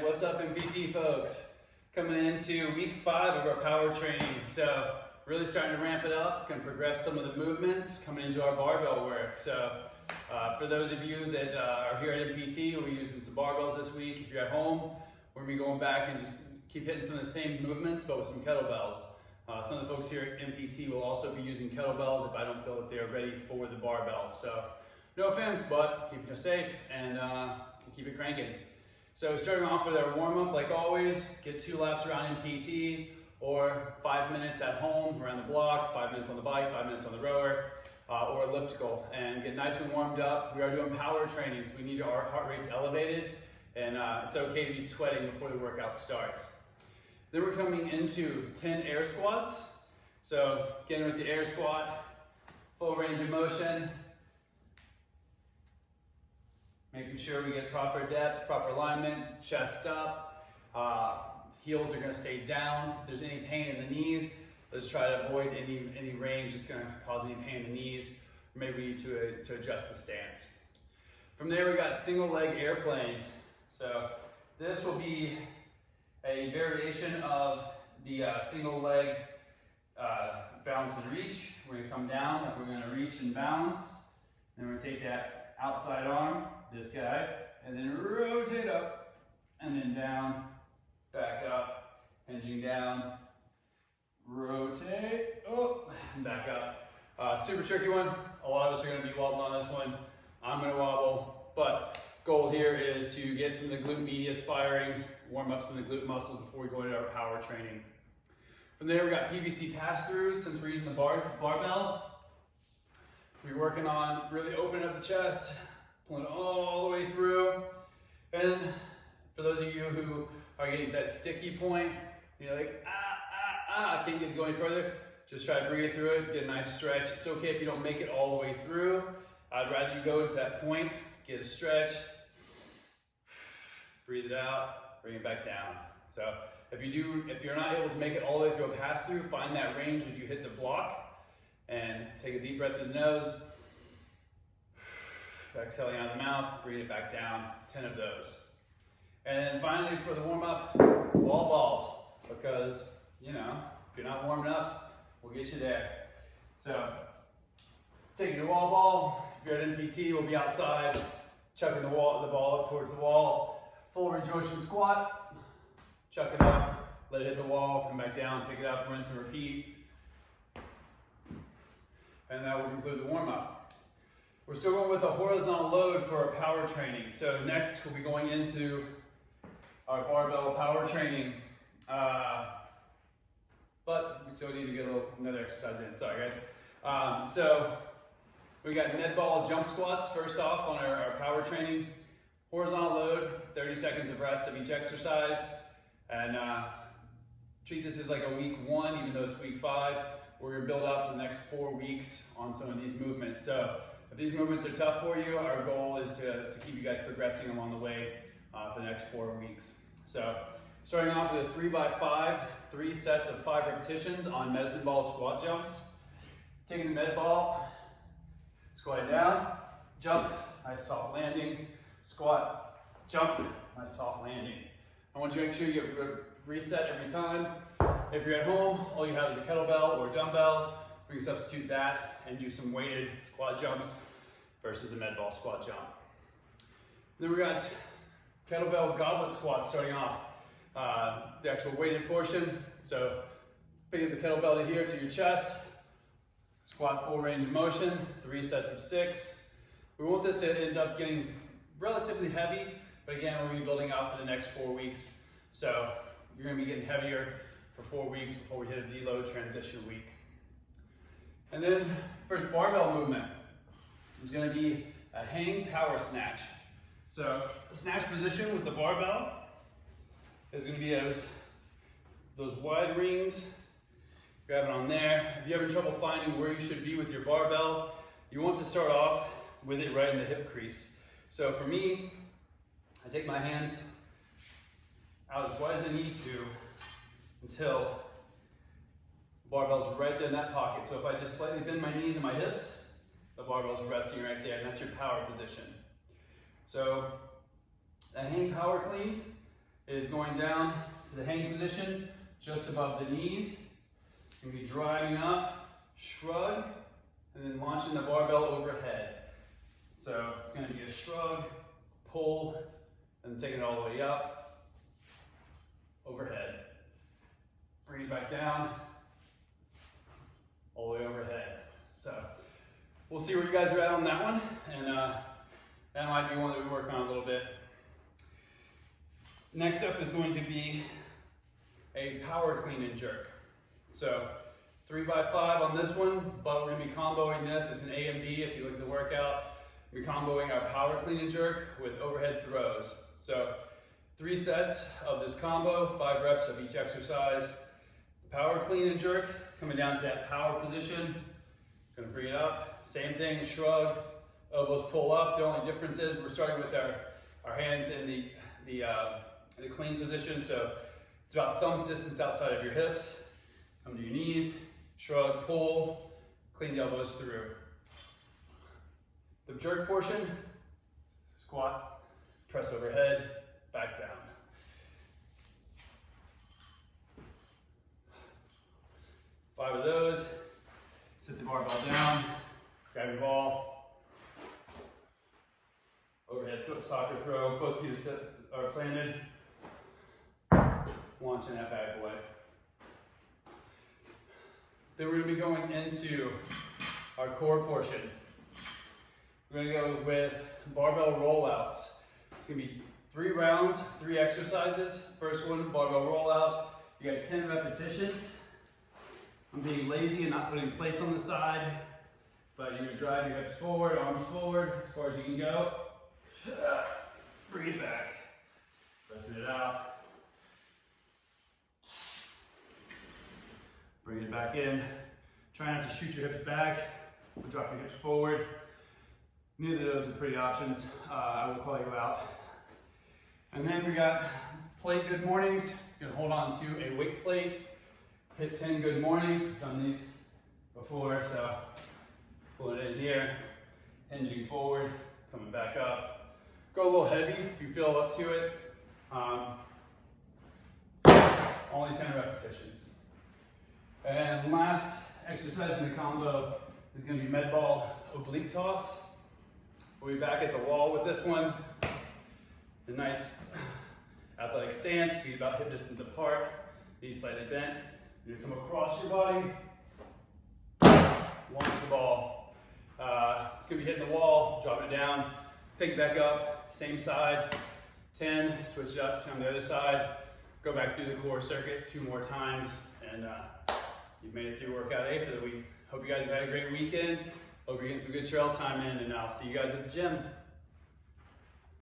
what's up MPT folks? Coming into week 5 of our power training. So really starting to ramp it up, gonna progress some of the movements, coming into our barbell work. So for those of you that are here at MPT, we'll be using some barbells this week. If you're at home, we're gonna be going back and just keep hitting some of the same movements, but with some kettlebells. Some of the folks here at MPT will also be using kettlebells if I don't feel that they're ready for the barbell. So no offense, but keeping it safe and keep it cranking. So starting off with our warm-up, like always, get 2 laps around MPT or 5 minutes at home around the block, 5 minutes on the bike, 5 minutes on the rower, or elliptical, and get nice and warmed up. We are doing power training, so we need our heart rates elevated, and it's okay to be sweating before the workout starts. Then we're coming into 10 air squats. So getting with the air squat, full range of motion, making sure we get proper depth, proper alignment, chest up, heels are gonna stay down. If there's any pain in the knees, let's try to avoid any range that's gonna cause any pain in the knees. Maybe we need to adjust the stance. From there, we got single leg airplanes. So this will be a variation of the single leg balance and reach. We're gonna come down, and we're gonna reach and balance. Then we're gonna take that outside arm, this guy, and then rotate up, and then down, back up, hinging down, rotate, oh, and back up. Super tricky one. A lot of us are gonna be wobbling on this one. I'm gonna wobble, but goal here is to get some of the glute medius firing, warm up some of the glute muscles before we go into our power training. From there, we got PVC Pass Throughs. Since we're using the barbell, we're working on really opening up the chest, pulling it all the way through. And for those of you who are getting to that sticky point, you're like, I can't get to go any further, just try to breathe through it, get a nice stretch. It's okay if you don't make it all the way through. I'd rather you go to that point, get a stretch, breathe it out, bring it back down. So if you're not able to make it all the way through a pass through, find that range when you hit the block and take a deep breath through the nose. Exhaling out of the mouth, bring it back down, 10 of those. And then finally for the warm up, wall balls, because if you're not warming up, we'll get you there. So taking the wall ball, if you're at MPT, we'll be outside, chucking the ball up towards the wall, full range of motion squat, chuck it up, let it hit the wall, come back down, pick it up, rinse and repeat. And that will conclude the warm up. We're still going with a horizontal load for our power training. So next we'll be going into our barbell power training. But we still need to get another exercise in, sorry guys. So we got med ball jump squats first off on our power training. Horizontal load, 30 seconds of rest of each exercise. And treat this as like a week 1, even though it's week 5. We're gonna build up the next 4 weeks on some of these movements. So if these movements are tough for you, our goal is to keep you guys progressing along the way for the next 4 weeks. So starting off with a 3x5, 3 sets of 5 repetitions on medicine ball squat jumps. Taking the med ball, squat down, jump, nice soft landing, squat, jump, nice soft landing. I want you to make sure you get reset every time. If you're at home, all you have is a kettlebell or a dumbbell. We can substitute that and do some weighted squat jumps versus a med ball squat jump. Then we got kettlebell goblet squats starting off. The actual weighted portion. So bring up the kettlebell to here to your chest. Squat full range of motion, 3 sets of 6. We want this to end up getting relatively heavy, but again, we're gonna be building out for the next 4 weeks. So you're gonna be getting heavier for 4 weeks before we hit a deload transition week. And then first barbell movement is gonna be a hang power snatch. So the snatch position with the barbell is gonna be those wide rings. Grab it on there. If you're having trouble finding where you should be with your barbell, you want to start off with it right in the hip crease. So for me, I take my hands out as wide as I need to until the barbell's right there in that pocket. So if I just slightly bend my knees and my hips, the barbell's resting right there, and that's your power position. So a hang power clean is going down to the hang position, just above the knees. You're gonna be driving up, shrug, and then launching the barbell overhead. So it's gonna be a shrug, pull, and taking it all the way up, overhead. Bring it back down, all the way overhead. So we'll see where you guys are at on that one, and that might be one that we work on a little bit. Next up is going to be a power clean and jerk. So 3x5 on this one, but we're gonna be comboing this. It's an A and B if you look at the workout. We're comboing our power clean and jerk with overhead throws. So 3 sets of this combo, 5 reps of each exercise. The power clean and jerk, coming down to that power position. Gonna bring it up, same thing, shrug, elbows pull up. The only difference is we're starting with our hands in the clean position. So it's about thumb's distance outside of your hips. Come to your knees, shrug, pull, clean the elbows through. The jerk portion, squat, press overhead, back down. Five of those, sit the barbell down, grab your ball, overhead foot soccer throw, both feet are planted, launching that bad boy. Then we're gonna be going into our core portion. We're gonna go with barbell rollouts. It's gonna be 3 rounds, 3 exercises. First one, barbell rollout. You got 10 repetitions. I'm being lazy and not putting plates on the side, but you're gonna drive your hips forward, arms forward, as far as you can go. Bring it back, pressing it out. Bring it back in. Try not to shoot your hips back, but drop your hips forward. Neither of those are pretty options. I will call you out. And then we got plate good mornings. You're gonna hold on to a weight plate. Hit 10 good mornings. We've done these before, so pull it in here, hinging forward, coming back up. Go a little heavy if you feel up to it. Only 10 repetitions. And last exercise in the combo is going to be med ball oblique toss. We'll be back at the wall with this one. A nice athletic stance, feet about hip distance apart, knees slightly bent. You're going to come across your body, launch the ball. It's going to be hitting the wall, drop it down, pick it back up, same side, 10, switch it up on the other side, go back through the core circuit 2 more times, and you've made it through workout A for the week. Hope you guys have had a great weekend. Hope you're getting some good trail time in, and I'll see you guys at the gym.